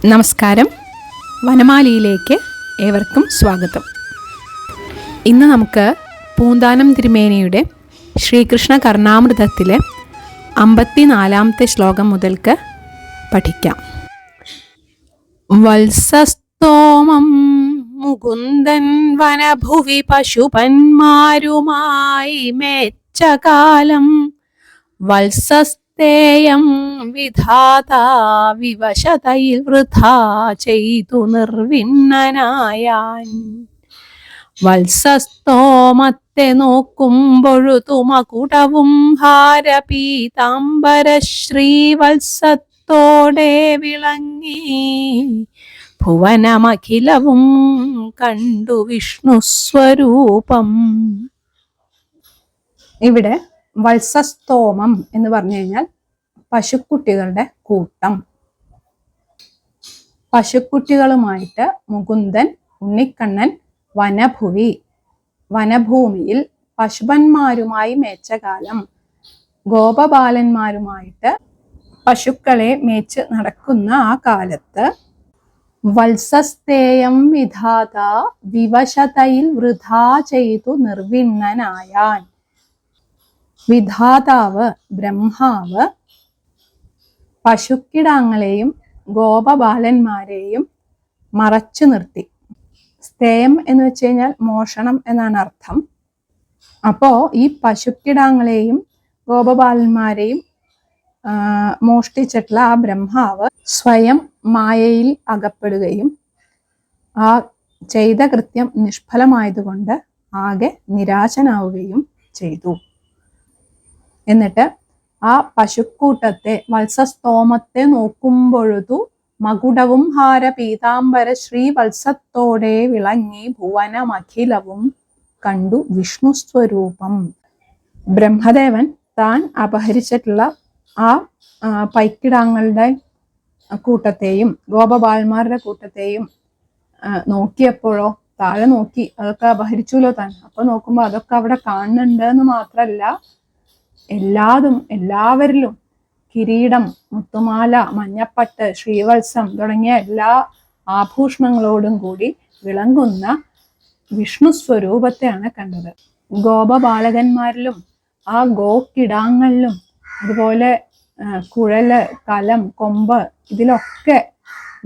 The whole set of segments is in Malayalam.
നമസ്കാരം. വനമാലിയിലേക്ക് ഏവർക്കും സ്വാഗതം. ഇന്ന് നമുക്ക് പൂന്താനം തിരുമേനിയുടെ ശ്രീകൃഷ്ണ കർണാമൃതത്തിലെ 54-ാമത്തെ ശ്ലോകം മുതൽക്ക് പഠിക്കാം. വത്സസ്തോമം മുകുന്ദൻ വനഭുവി പശുപന്മാരുമായി മേച്ചകാലം വത്സസ്തേയം വിധാതാ വിവശതയിൽ വൃഥാ ചെയ്തു നിർവിണ്ണനായാൻ. വത്സസ്തോമത്തെ നോക്കുമ്പൊഴുതു മകുടവും ഹാരപീതാംബര ശ്രീവത്സത്തോടെ വിളങ്ങി ഭുവനമഖിലവും കണ്ടു വിഷ്ണുസ്വരൂപം. ഇവിടെ വത്സസ്തോമം എന്ന് പറഞ്ഞു കഴിഞ്ഞാൽ പശുക്കുട്ടികളുടെ കൂട്ടം. പശുക്കുട്ടികളുമായിട്ട് മുകുന്ദൻ ഉണ്ണിക്കണ്ണൻ വനഭൂമിയിൽ പശുപന്മാരുമായി മേച്ചകാലം ഗോപബാലന്മാരുമായിട്ട് പശുക്കളെ മേച്ച് നടക്കുന്ന ആ കാലത്ത് വത്സസ്തേയം വിധാത വിവശതയിൽ വൃഥാ ചെയ്തു നിർവിണ്ണനായാൻ. വിധാതാവ് ബ്രഹ്മാവ് പശുക്കിടാങ്ങളെയും ഗോപബാലന്മാരെയും മറച്ചു നിർത്തി. സ്തേയം എന്ന് വെച്ച് കഴിഞ്ഞാൽ മോഷണം എന്നാണ് അർത്ഥം. അപ്പോ ഈ പശുക്കിടാങ്ങളെയും ഗോപബാലന്മാരെയും മോഷ്ടിച്ചിട്ടുള്ള ആ ബ്രഹ്മാവ് സ്വയം മായയിൽ അകപ്പെടുകയും ആ ചെയ്ത കൃത്യം നിഷ്ഫലമായതുകൊണ്ട് ആകെ നിരാശനാവുകയും ചെയ്തു. എന്നിട്ട് ആ പശുക്കൂട്ടത്തെ വത്സസ്തോമത്തെ നോക്കുമ്പൊഴുതു മകുടവും ഹാര പീതാംബര ശ്രീവത്സത്തോടെ വിളങ്ങി ഭുവനമഖിലവും കണ്ടു വിഷ്ണു സ്വരൂപം. ബ്രഹ്മദേവൻ താൻ അപഹരിച്ചിട്ടുള്ള ആ പൈക്കിടാങ്ങളുടെ കൂട്ടത്തെയും ഗോപബാലന്മാരുടെ കൂട്ടത്തെയും നോക്കിയപ്പോഴോ താഴെ നോക്കി, അതൊക്കെ അപഹരിച്ചുല്ലോ താൻ. അപ്പൊ നോക്കുമ്പോ അതൊക്കെ അവിടെ കാണുന്നുണ്ട് എന്ന് മാത്രല്ല, എല്ലാവരിലും കിരീടം, മുത്തുമാല, മഞ്ഞപ്പട്ട്, ശ്രീവത്സം തുടങ്ങിയ എല്ലാ ആഭൂഷണങ്ങളോടും കൂടി വിളങ്ങുന്ന വിഷ്ണു സ്വരൂപത്തെയാണ് കണ്ടത്. ഗോപബാലകന്മാരിലും ആ ഗോക്കിടാങ്ങളിലും അതുപോലെ കുഴല്, കലം, കൊമ്പ് ഇതിലൊക്കെ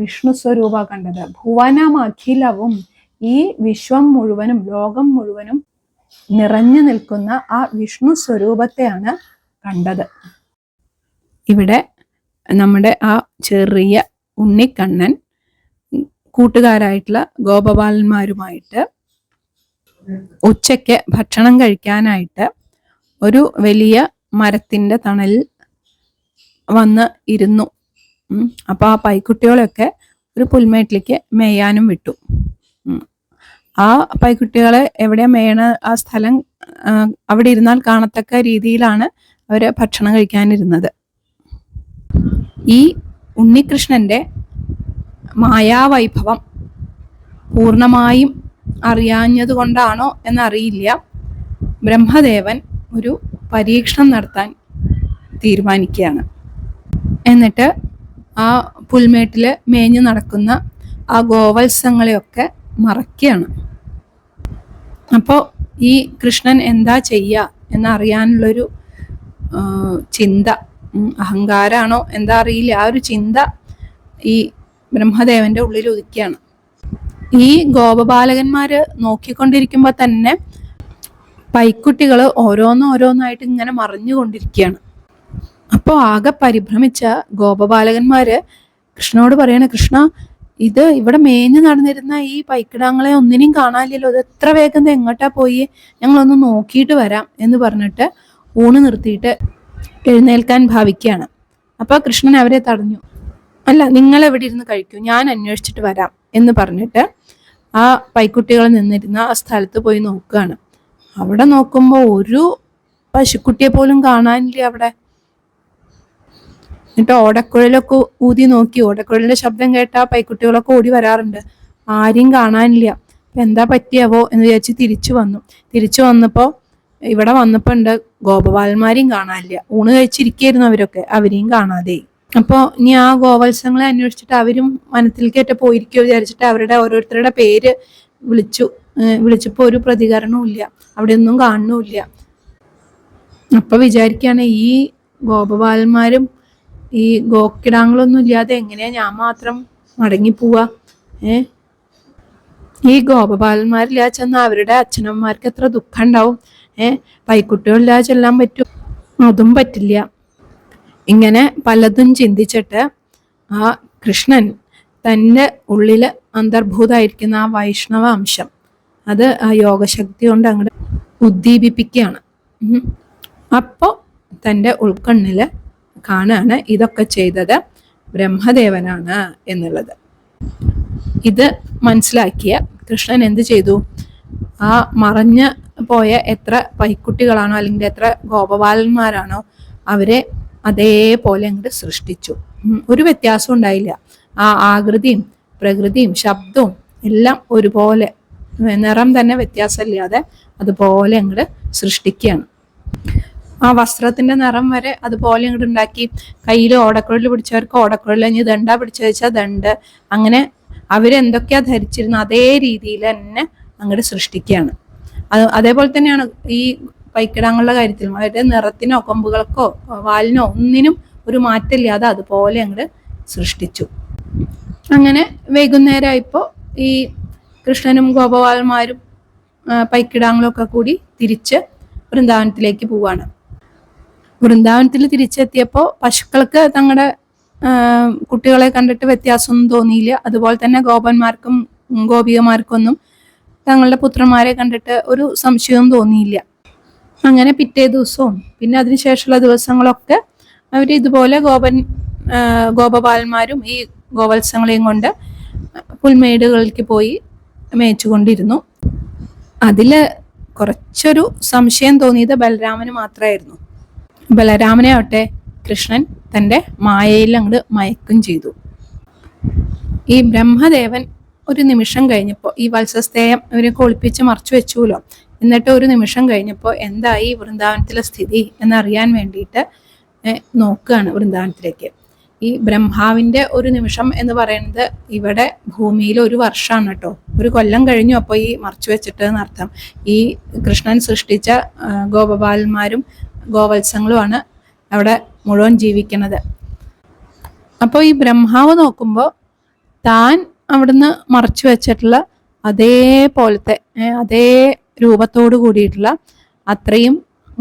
വിഷ്ണു സ്വരൂപ കണ്ടത്. ഭുവനമഖിലവും ഈ വിശ്വം മുഴുവനും ലോകം മുഴുവനും നിറഞ്ഞു നിൽക്കുന്ന ആ വിഷ്ണു സ്വരൂപത്തെയാണ് കണ്ടത്. ഇവിടെ നമ്മുടെ ആ ചെറിയ ഉണ്ണിക്കണ്ണൻ കൂട്ടുകാരായിട്ടുള്ള ഗോപബാലന്മാരുമായിട്ട് ഉച്ചയ്ക്ക് ഭക്ഷണം കഴിക്കാനായിട്ട് ഒരു വലിയ മരത്തിന്റെ തണലിൽ വന്ന് ഇരുന്നു. അപ്പൊ ആ പൈക്കുട്ടികളെയൊക്കെ ഒരു പുൽമേട്ടിലേക്ക് മേയാനും വിട്ടു. ആ പൈക്കുട്ടികളെ എവിടെ മേയണ ആ സ്ഥലം അവിടെ ഇരുന്നാൽ കാണത്തക്ക രീതിയിലാണ് അവര് ഭക്ഷണം കഴിക്കാനിരുന്നത്. ഈ ഉണ്ണികൃഷ്ണന്റെ മായാവൈഭവം പൂർണ്ണമായും അറിയാഞ്ഞത് കൊണ്ടാണോ എന്നറിയില്ല, ബ്രഹ്മദേവൻ ഒരു പരീക്ഷണം നടത്താൻ തീരുമാനിക്കുകയാണ്. എന്നിട്ട് ആ പുൽമേട്ടില് മേഞ്ഞു നടക്കുന്ന ആ ഗോവത്സങ്ങളെയൊക്കെ മറയ്ക്കുകയാണ്. അപ്പോൾ ഈ കൃഷ്ണൻ എന്താ ചെയ്യുക എന്നറിയാനുള്ളൊരു ചിന്ത, അഹങ്കാരാണോ എന്താ അറിയില്ല, ആ ഒരു ചിന്ത ഈ ബ്രഹ്മദേവന്റെ ഉള്ളിൽ ഉദിക്കുകയാണ്. ഈ ഗോപബാലകന്മാര് നോക്കിക്കൊണ്ടിരിക്കുമ്പോൾ തന്നെ പൈക്കുട്ടികൾ ഓരോന്നായിട്ട് ഇങ്ങനെ മറിഞ്ഞുകൊണ്ടിരിക്കുകയാണ്. അപ്പോൾ ആകെ പരിഭ്രമിച്ച ഗോപബാലകന്മാര് കൃഷ്ണനോട് പറയണ, കൃഷ്ണ, ഇത് ഇവിടെ മേഞ്ഞു നടന്നിരുന്ന ഈ പൈക്കിടാങ്ങളെ ഒന്നിനെയും കാണാനില്ലല്ലോ, ഇത് എത്ര വേഗം എങ്ങോട്ടാ പോയി, ഞങ്ങളൊന്ന് നോക്കിയിട്ട് വരാം എന്ന് പറഞ്ഞിട്ട് ഊണ് നിർത്തിയിട്ട് എഴുന്നേൽക്കാൻ ഭാവിക്കുകയാണ്. അപ്പൊ കൃഷ്ണൻ അവരെ തടഞ്ഞു. അല്ല, നിങ്ങൾ എവിടെ ഇരുന്ന് കഴിക്കൂ, ഞാൻ അന്വേഷിച്ചിട്ട് വരാം എന്ന് പറഞ്ഞിട്ട് ആ പൈക്കുട്ടികൾ നിന്നിരുന്ന ആ സ്ഥലത്ത് പോയി നോക്കുകയാണ്. അവിടെ നോക്കുമ്പോൾ ഒരു പശുക്കുട്ടിയെ പോലും കാണാനില്ല അവിടെ. എന്നിട്ട് ഓടക്കുഴലൊക്കെ ഊതി നോക്കി. ഓടക്കുഴലിന്റെ ശബ്ദം കേട്ട പൈക്കുട്ടികളൊക്കെ ഓടി വരാറുണ്ട്. ആരെയും കാണാനില്ല. എന്താ പറ്റിയാവോ എന്ന് വിചാരിച്ച് തിരിച്ചു വന്നപ്പോ ഇവിടെ വന്നപ്പോ ഉണ്ട് ഗോപബാലന്മാരെയും കാണാനില്ല. ഊണ് കഴിച്ചിരിക്കായിരുന്നു അവരൊക്കെ, അവരെയും കാണാതെ. അപ്പോൾ ഇനി ആ ഗോവത്സങ്ങളെ അന്വേഷിച്ചിട്ട് അവരും വനത്തിലേക്കേറ്റ പോയിരിക്കുമോ വിചാരിച്ചിട്ട് അവരുടെ ഓരോരുത്തരുടെ പേര് വിളിച്ചപ്പോൾ ഒരു പ്രതികരണവും ഇല്ല, അവിടെ ഒന്നും കാണുന്നുമില്ല. അപ്പൊ വിചാരിക്കുകയാണ് ഈ ഗോപബാലന്മാരും ഈ ഗോക്കിടാങ്ങളൊന്നും ഇല്ലാതെ എങ്ങനെയാ ഞാൻ മാത്രം മടങ്ങിപ്പോവാ? ഈ ഗോപബാലന്മാരില്ലാതെ ചെന്ന് അവരുടെ അച്ഛനമ്മമാർക്ക് എത്ര ദുഃഖം ഉണ്ടാവും. പൈക്കുട്ടികളില്ലാതെ ചെല്ലാൻ പറ്റും? അതും പറ്റില്ല. ഇങ്ങനെ പലതും ചിന്തിച്ചിട്ട് ആ കൃഷ്ണൻ തൻ്റെ ഉള്ളില് അന്തർഭൂതമായിരിക്കുന്ന ആ വൈഷ്ണവ അംശം അത് ആ യോഗശക്തി കൊണ്ട് അങ്ങോട്ട് ഉദ്ദീപിപ്പിക്കുകയാണ്. അപ്പോൾ തൻ്റെ ഉൾക്കണ്ണില് കാണാണ് ഇതൊക്കെ ചെയ്തത് ബ്രഹ്മദേവനാണ് എന്നുള്ളത്. ഇത് മനസ്സിലാക്കിയ കൃഷ്ണൻ എന്ത് ചെയ്തു? ആ മറഞ്ഞു പോയ എത്ര പൈക്കുട്ടികളാണോ അല്ലെങ്കിൽ എത്ര ഗോപബാലന്മാരാണോ അവരെ അതേപോലെ അങ്ങോട്ട് സൃഷ്ടിച്ചു. ഒരു വ്യത്യാസം ഉണ്ടായില്ല. ആ ആകൃതിയും പ്രകൃതിയും ശബ്ദവും എല്ലാം ഒരുപോലെ, നിറം തന്നെ വ്യത്യാസമില്ലാതെ അതുപോലെ അങ്ങോട്ട് സൃഷ്ടിക്കുകയാണ്. ആ വസ്ത്രത്തിന്റെ നിറം വരെ അതുപോലെ അങ്ങോട്ട് ഉണ്ടാക്കി. കയ്യിൽ ഓടക്കുഴൽ പിടിച്ചവർക്ക് ഓടക്കുഴൽ, ഇനി ദണ്ട പിടിച്ചു വെച്ചാൽ ദണ്ട്, അങ്ങനെ അവരെന്തൊക്കെയാ ധരിച്ചിരുന്ന അതേ രീതിയിൽ തന്നെ അങ്ങോട്ട് സൃഷ്ടിക്കുകയാണ്. അതേപോലെ തന്നെയാണ് ഈ പൈക്കിടാങ്ങളുടെ കാര്യത്തിലും. അവരുടെ നിറത്തിനോ കൊമ്പുകൾക്കോ വാലിനോ ഒന്നിനും ഒരു മാറ്റമില്ലാതെ അതുപോലെ അങ്ങോട്ട് സൃഷ്ടിച്ചു. അങ്ങനെ വൈകുന്നേരമായപ്പോ ഈ കൃഷ്ണനും ഗോപബാലന്മാരും പൈക്കിടാങ്ങളും ഒക്കെ കൂടി തിരിച്ച് വൃന്ദാവനത്തിലേക്ക് പോവാണ്. വൃന്ദാവനത്തിൽ തിരിച്ചെത്തിയപ്പോൾ പശുക്കൾക്ക് തങ്ങളുടെ കുട്ടികളെ കണ്ടിട്ട് വ്യത്യാസമൊന്നും തോന്നിയില്ല. അതുപോലെ തന്നെ ഗോപന്മാർക്കും ഗോപികമാർക്കൊന്നും തങ്ങളുടെ പുത്രന്മാരെ കണ്ടിട്ട് ഒരു സംശയവും തോന്നിയില്ല. അങ്ങനെ പിറ്റേ ദിവസവും പിന്നെ അതിനുശേഷമുള്ള ദിവസങ്ങളൊക്കെ അവർ ഇതുപോലെ ഗോപബാലന്മാരും ഈ ഗോവത്സങ്ങളെയും കൊണ്ട് പുൽമേടുകളിലേക്ക് പോയി മേയിച്ചുകൊണ്ടിരുന്നു. അതില് കുറച്ചൊരു സംശയം തോന്നിയത് ബലരാമന് മാത്രമായിരുന്നു. ബലരാമനെ ആവട്ടെ കൃഷ്ണൻ തൻ്റെ മായയിൽ അങ്ങോട്ട് മയക്കും ചെയ്തു. ഈ ബ്രഹ്മദേവൻ ഒരു നിമിഷം കഴിഞ്ഞപ്പോൾ ഈ വത്സസ്തേയം ഇവരെ ഒളിപ്പിച്ച് മറച്ചു വെച്ചുല്ലോ, എന്നിട്ട് ഒരു നിമിഷം കഴിഞ്ഞപ്പോൾ എന്തായി വൃന്ദാവനത്തിലെ സ്ഥിതി എന്നറിയാൻ വേണ്ടിയിട്ട് നോക്കുകയാണ് വൃന്ദാവനത്തിലേക്ക്. ഈ ബ്രഹ്മാവിൻ്റെ ഒരു നിമിഷം എന്ന് പറയുന്നത് ഇവിടെ ഭൂമിയിൽ ഒരു വർഷമാണ് കേട്ടോ. ഒരു കൊല്ലം കഴിഞ്ഞു അപ്പോൾ ഈ മറച്ചു വെച്ചിട്ട് എന്നർത്ഥം. ഈ കൃഷ്ണൻ സൃഷ്ടിച്ച ഗോപബാലന്മാരും ഗോവത്സങ്ങളുമാണ് അവിടെ മുഴുവൻ ജീവിക്കുന്നത്. അപ്പോൾ ഈ ബ്രഹ്മാവ് നോക്കുമ്പോൾ താൻ അവിടുന്ന് മറച്ചു വെച്ചിട്ടുള്ള അതേപോലത്തെ അതേ രൂപത്തോട് കൂടിയിട്ടുള്ള അത്രയും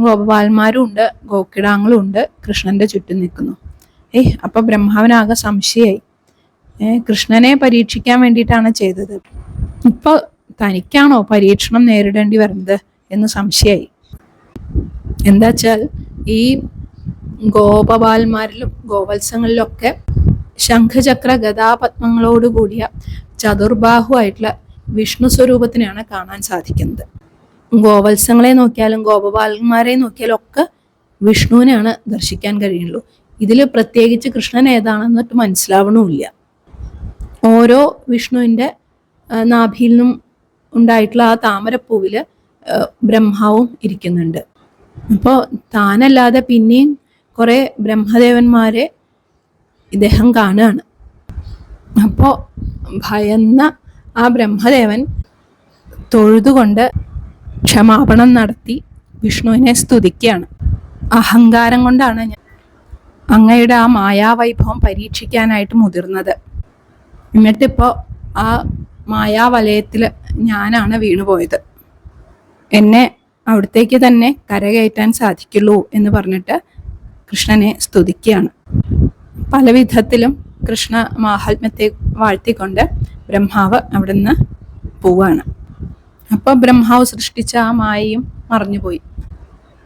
ഗോപബാലന്മാരും ഉണ്ട്, ഗോക്കിടാങ്ങളും ഉണ്ട് കൃഷ്ണന്റെ ചുറ്റും നിൽക്കുന്നു. അപ്പൊ ബ്രഹ്മാവിനാകെ സംശയായി. കൃഷ്ണനെ പരീക്ഷിക്കാൻ വേണ്ടിയിട്ടാണ് ചെയ്തത്, ഇപ്പൊ തനിക്കാണോ പരീക്ഷണം നേരിടേണ്ടി വരുന്നത് എന്ന് സംശയായി. എന്താ വെച്ചാൽ ഈ ഗോപബാലന്മാരിലും ഗോവത്സങ്ങളിലൊക്കെ ശംഖചക്ര ഗദാപത്മങ്ങളോട് കൂടിയ ചതുർബാഹുവായിട്ടുള്ള വിഷ്ണു സ്വരൂപത്തിനെയാണ് കാണാൻ സാധിക്കുന്നത്. ഗോവത്സങ്ങളെ നോക്കിയാലും ഗോപബാലന്മാരെ നോക്കിയാലും ഒക്കെ വിഷ്ണുവിനെയാണ് ദർശിക്കാൻ കഴിയുള്ളൂ. ഇതിൽ പ്രത്യേകിച്ച് കൃഷ്ണൻ ഏതാണെന്നിട്ട് മനസ്സിലാവണമില്ല. ഓരോ വിഷ്ണുവിൻ്റെ നാഭിയിൽ നിന്നും ഉണ്ടായിട്ടുള്ള ആ താമരപ്പൂവിൽ ബ്രഹ്മാവും ഇരിക്കുന്നുണ്ട്. അപ്പോൾ താനല്ലാതെ പിന്നെയും കുറേ ബ്രഹ്മദേവന്മാരെ ഇദ്ദേഹം കാണുകയാണ്. അപ്പോൾ ഭയന്ന ആ ബ്രഹ്മദേവൻ തൊഴുതുകൊണ്ട് ക്ഷമാപണം നടത്തി വിഷ്ണുവിനെ സ്തുതിക്കുകയാണ്. അഹങ്കാരം കൊണ്ടാണ് ഞാൻ അങ്ങയുടെ ആ മായാവൈഭവം പരീക്ഷിക്കാനായിട്ട് മുതിർന്നത്. എന്നിട്ടിപ്പോൾ ആ മായാവലയത്തിൽ ഞാനാണ് വീണുപോയത്. എന്നെ അവിടത്തേക്ക് തന്നെ കരകയറ്റാൻ സാധിക്കുള്ളൂ എന്ന് പറഞ്ഞിട്ട് കൃഷ്ണനെ സ്തുതിക്കുകയാണ്. പല വിധത്തിലും കൃഷ്ണ മാഹാത്മ്യത്തെ വാഴ്ത്തിക്കൊണ്ട് ബ്രഹ്മാവ് അവിടെ നിന്ന് പോവാണ്. അപ്പോൾ ബ്രഹ്മാവ് സൃഷ്ടിച്ച ആ മായയും മറഞ്ഞുപോയി.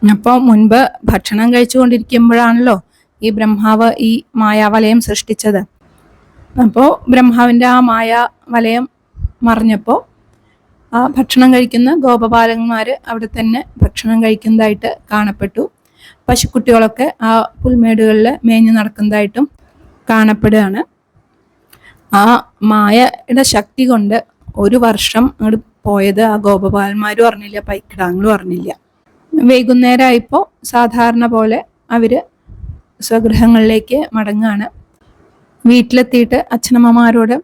അപ്പോൾ മുൻപ് ഭക്ഷണം കഴിച്ചുകൊണ്ടിരിക്കുമ്പോഴാണല്ലോ ഈ ബ്രഹ്മാവ് ഈ മായാവലയം സൃഷ്ടിച്ചത്. അപ്പോൾ ബ്രഹ്മാവിൻ്റെ ആ മായാവലയം മറിഞ്ഞപ്പോൾ ആ ഭക്ഷണം കഴിക്കുന്ന ഗോപബാലന്മാർ അവിടെ തന്നെ ഭക്ഷണം കഴിക്കുന്നതായിട്ട് കാണപ്പെട്ടു. പശുക്കുട്ടികളൊക്കെ ആ പുൽമേടുകളിൽ മേഞ്ഞു നടക്കുന്നതായിട്ടും കാണപ്പെടുകയാണ്. ആ മായയുടെ ശക്തി കൊണ്ട് ഒരു വർഷം അങ്ങോട്ട് പോയത് ആ ഗോപബാലന്മാരും അറിഞ്ഞില്ല, പൈക്കിടാങ്ങളും അറിഞ്ഞില്ല. വൈകുന്നേരമായപ്പോൾ സാധാരണ പോലെ അവർ സ്വഗൃഹങ്ങളിലേക്ക് മടങ്ങുകയാണ്. വീട്ടിലെത്തിയിട്ട് അച്ഛനമ്മമാരോട്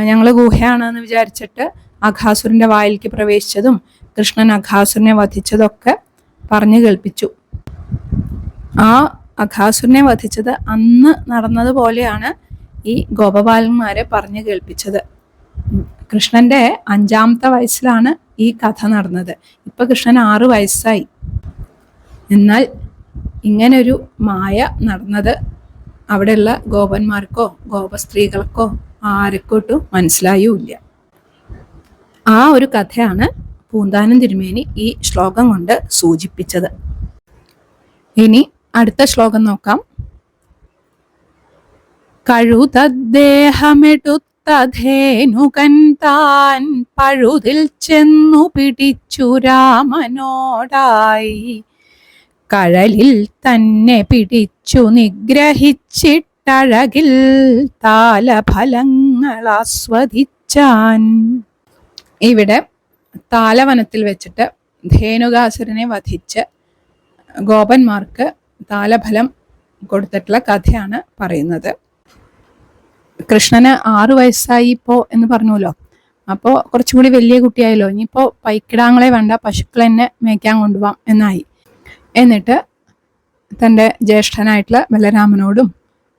ഞങ്ങൾ ഗുഹയാണെന്ന് വിചാരിച്ചിട്ട് അഘാസുരന്റെ വായിലേക്ക് പ്രവേശിച്ചതും കൃഷ്ണൻ അഘാസുരനെ വധിച്ചതൊക്കെ പറഞ്ഞു കേൾപ്പിച്ചു. ആ അഘാസുരനെ വധിച്ചത് അന്ന് നടന്നതുപോലെയാണ് ഈ ഗോപബാലന്മാരെ പറഞ്ഞു കേൾപ്പിച്ചത്. കൃഷ്ണന്റെ 5ാമത്തെ വയസ്സിലാണ് ഈ കഥ നടന്നത്. ഇപ്പൊ കൃഷ്ണൻ 6 വയസ്സായി. എന്നാൽ ഇങ്ങനൊരു മായ നടന്നത് അവിടെയുള്ള ഗോപന്മാർക്കോ ഗോപസ്ത്രീകൾക്കോ ആരെക്കോട്ടും മനസ്സിലായൂല്ല. ആ ഒരു കഥയാണ് പൂന്താനം തിരുമേനി ഈ ശ്ലോകം കൊണ്ട് സൂചിപ്പിച്ചത്. ഇനി അടുത്ത ശ്ലോകം നോക്കാം. കഴുതദ്ദേഹമെടുത്തധേനുകൻ താൻ പഴുതിൽ ചെന്നു പിടിച്ചു രാമനോടായി, കഴലിൽ തന്നെ പിടിച്ചു നിഗ്രഹിച്ചിട്ടഴകിൽ താലഫലങ്ങൾ ആസ്വദിച്ചാൻ. ഇവിടെ താലവനത്തിൽ വെച്ചിട്ട് ധേനുകാസുരനെ വധിച്ച് ഗോപന്മാർക്ക് താലഫലം കൊടുത്തിട്ടുള്ള കഥയാണ് പറയുന്നത്. കൃഷ്ണന് 6 വയസ്സായി ഇപ്പോ എന്ന് പറഞ്ഞല്ലോ. അപ്പോൾ കുറച്ചും കൂടി വലിയ കുട്ടിയായല്ലോ. ഇനിയിപ്പോൾ പൈക്കിടാങ്ങളെ വേണ്ട, പശുക്കൾ തന്നെ മേയ്ക്കാൻ കൊണ്ടുപോകാം എന്നായി. എന്നിട്ട് തൻ്റെ ജ്യേഷ്ഠനായിട്ടുള്ള ബലരാമനോടും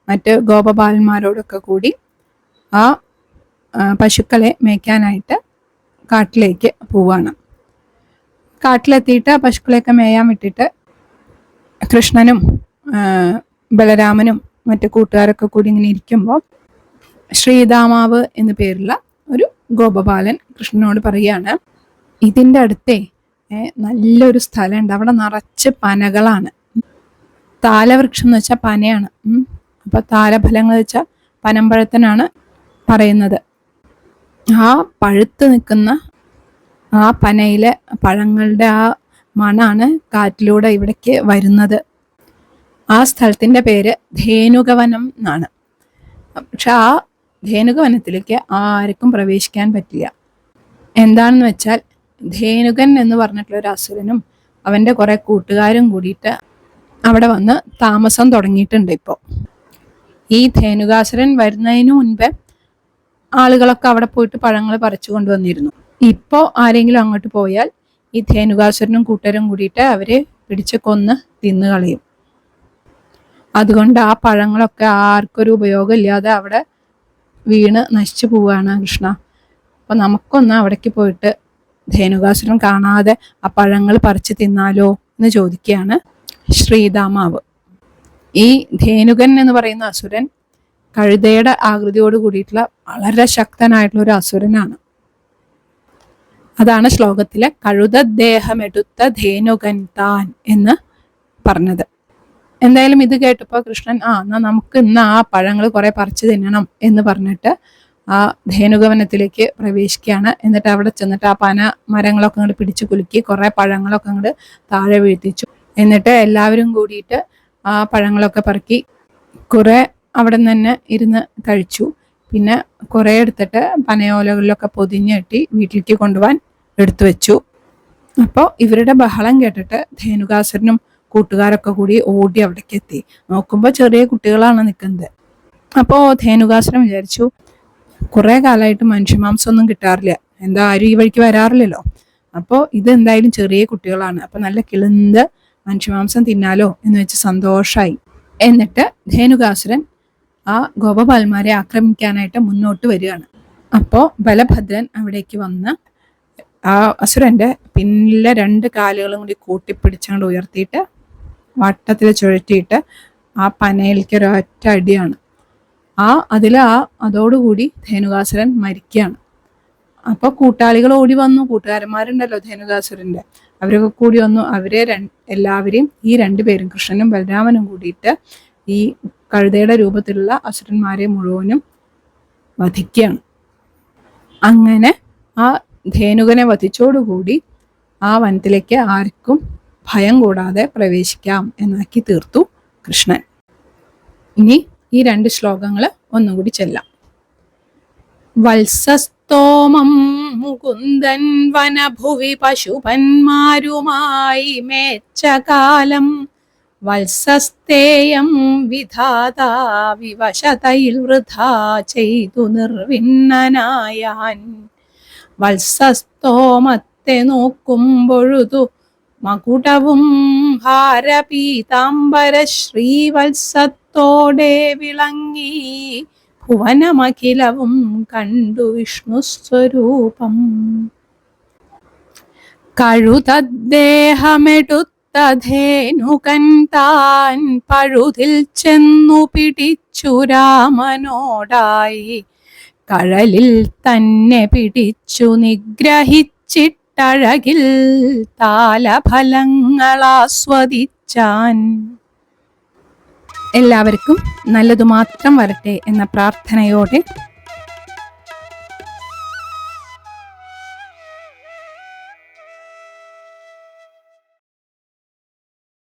മറ്റ് ഗോപബാലന്മാരോടൊക്കെ കൂടി ആ പശുക്കളെ മേയ്ക്കാനായിട്ട് കാട്ടിലേക്ക് പോവാണ്. കാട്ടിലെത്തിയിട്ട് പശുക്കളെയൊക്കെ മേയാൻ വിട്ടിട്ട് കൃഷ്ണനും ബലരാമനും മറ്റു കൂട്ടുകാരൊക്കെ കൂടി ഇങ്ങനെ ഇരിക്കുമ്പോൾ ശ്രീദാമാവ് എന്നു പേരുള്ള ഒരു ഗോപബാലൻ കൃഷ്ണനോട് പറയാണ്, ഇതിൻ്റെ അടുത്തേ നല്ലൊരു സ്ഥലമുണ്ട്, അവിടെ നിറച്ച് പനകളാണ്. താലവൃക്ഷം എന്ന് വെച്ചാൽ പനയാണ്. അപ്പൊ താലഫലങ്ങൾ വെച്ചാൽ പനമ്പഴത്തിനാണ് പറയുന്നത്. ആ പഴുത്ത് നിൽക്കുന്ന ആ പനയിലെ പഴങ്ങളുടെ ആ മണാണ് കാറ്റിലൂടെ ഇവിടേക്ക് വരുന്നത്. ആ സ്ഥലത്തിൻ്റെ പേര് ധേനുകവനം എന്നാണ്. പക്ഷെ ആ ധേനുകവനത്തിലേക്ക് ആർക്കും പ്രവേശിക്കാൻ പറ്റില്ല. എന്താണെന്ന് വെച്ചാൽ ധേനുകൻ എന്ന് പറഞ്ഞിട്ടുള്ള ഒരു അസുരനും അവൻ്റെ കുറെ കൂട്ടുകാരും കൂടിയിട്ട് അവിടെ വന്ന് താമസം തുടങ്ങിയിട്ടുണ്ട്. ഇപ്പോൾ ഈ ധേനുകാസുരൻ വരുന്നതിന് മുൻപേ ആളുകളൊക്കെ അവിടെ പോയിട്ട് പഴങ്ങൾ പറിച്ചു കൊണ്ടുവന്നിരുന്നു. ഇപ്പോൾ ആരെങ്കിലും അങ്ങോട്ട് പോയാൽ ഈ ധേനുകാസുരനും കൂട്ടരും കൂടിയിട്ട് അവരെ പിടിച്ച് കൊന്ന് തിന്നുകളയും. അതുകൊണ്ട് ആ പഴങ്ങളൊക്കെ ആർക്കൊരു ഉപയോഗമില്ലാതെ അവിടെ വീണ് നശിച്ചു പോവുകയാണ് കൃഷ്ണ. അപ്പൊ നമുക്കൊന്ന് അവിടേക്ക് പോയിട്ട് ധേനുകാസുരൻ കാണാതെ ആ പഴങ്ങൾ പറിച്ച് തിന്നാലോ എന്ന് ചോദിക്കുകയാണ് ശ്രീദാമാവ്. ഈ ധേനുകൻ എന്ന് പറയുന്ന അസുരൻ കഴുതയുടെ ആകൃതിയോട് കൂടിയിട്ടുള്ള വളരെ ശക്തനായിട്ടുള്ള ഒരു അസുരനാണ്. അതാണ് ശ്ലോകത്തിലെ കഴുതദ്ദേഹമെടുത്ത ധേനുകൻ താൻ എന്ന് പറഞ്ഞത്. എന്തായാലും ഇത് കേട്ടപ്പോൾ കൃഷ്ണൻ എന്നാ നമുക്ക് ഇന്ന് ആ പഴങ്ങൾ കുറെ പറിച്ചു തിന്നണം എന്ന് പറഞ്ഞിട്ട് ആ ധേനുകവനത്തിലേക്ക് പ്രവേശിക്കുകയാണ്. എന്നിട്ട് അവിടെ ചെന്നിട്ട് ആ പന മരങ്ങളൊക്കെ അങ്ങോട്ട് പിടിച്ചു കുലുക്കി കുറെ പഴങ്ങളൊക്കെ അങ്ങോട്ട് താഴെ വീഴ്ത്തിച്ചു. എന്നിട്ട് എല്ലാവരും കൂടിയിട്ട് ആ പഴങ്ങളൊക്കെ പറക്കി കുറെ അവിടെ നിന്ന് തന്നെ ഇരുന്ന് കഴിച്ചു. പിന്നെ കുറെ എടുത്തിട്ട് പനയോലകളിലൊക്കെ പൊതിഞ്ഞ് കെട്ടി വീട്ടിലേക്ക് കൊണ്ടുപോകാൻ എടുത്തു വെച്ചു. അപ്പോൾ ഇവരുടെ ബഹളം കേട്ടിട്ട് ധേനുകാസുരനും കൂട്ടുകാരൊക്കെ കൂടി ഓടി അവിടേക്ക് എത്തി. നോക്കുമ്പോൾ ചെറിയ കുട്ടികളാണ് നിൽക്കുന്നത്. അപ്പോൾ ധേനുകാസുരൻ വിചാരിച്ചു, കുറെ കാലമായിട്ട് മനുഷ്യമാംസം ഒന്നും കിട്ടാറില്ല, എന്താ ആരും ഈ വഴിക്ക് വരാറില്ലല്ലോ, അപ്പോൾ ഇത് എന്തായാലും ചെറിയ കുട്ടികളാണ്, അപ്പൊ നല്ല കിളുന്ത് മനുഷ്യമാംസം തിന്നാലോ എന്ന് വെച്ച് സന്തോഷായി. എന്നിട്ട് ധേനുകാസുരൻ ആ ഗോപബാലന്മാരെ ആക്രമിക്കാനായിട്ട് മുന്നോട്ട് വരികയാണ്. അപ്പോൾ ബലഭദ്രൻ അവിടേക്ക് വന്ന് ആ അസുരന്റെ പിന്നിലെ 2 കാലുകളും കൂടി കൂട്ടിപ്പിടിച്ചങ്ങോട്ട് ഉയർത്തിയിട്ട് വട്ടത്തിൽ ചുഴറ്റിയിട്ട് ആ പനയിലേക്ക് ഒരൊറ്റ അടിയാണ്. അതോടുകൂടി ധേനുകാസുരൻ മരിക്കുകയാണ്. അപ്പോൾ കൂട്ടാളികൾ ഓടി വന്നു, കൂട്ടുകാരന്മാരുണ്ടല്ലോ ധേനുകാസുരന്റെ, അവരൊക്കെ കൂടി വന്നു. എല്ലാവരെയും ഈ 2 പേരും കൃഷ്ണനും ബലരാമനും കൂടിയിട്ട് ഈ കഴുതയുടെ രൂപത്തിലുള്ള അസുരന്മാരെ മുഴുവനും വധിക്കുകയാണ്. അങ്ങനെ ആ ധേനുകനെ വധിച്ചോടുകൂടി ആ വനത്തിലേക്ക് ആർക്കും ഭയം കൂടാതെ പ്രവേശിക്കാം എന്നാക്കി തീർത്തു കൃഷ്ണൻ. ഇനി ഈ 2 ശ്ലോകങ്ങൾ ഒന്നും കൂടി ചെല്ലാം. വത്സസ്തോമം മുകുന്ദൻ വനഭുവി പശുപന്മാരുമായി മേച്ച കാലം വത്സസ്തേയം വിധാതാ വിവശതയിൽ വൃഥാ ചെയ്തു നിർവിണ്ണനായാൻ. വത്സസ്തോമത്തെ നോക്കുമ്പൊഴുതു മകുടവും ഹാരപീതാംബര ശ്രീവത്സത്തോടെ വിളങ്ങി ഭുവനമഖിലവും കണ്ടു വിഷ്ണുസ്വരൂപം. കഴുതദ്ദേഹമെടുത്തധേനുകൻ താൻ പഴുതിൽ ചെന്നു പിടിച്ചു രാമനോടായി. കഴലിൽ തന്നെ പിടിച്ചു നിഗ്രഹിച്ചിട്ടഴകിൽ താലഫലങ്ങളാസ്വദിച്ചാൻ. എല്ലാവർക്കും നല്ലതു മാത്രം വരട്ടെ എന്ന പ്രാർത്ഥനയോടെ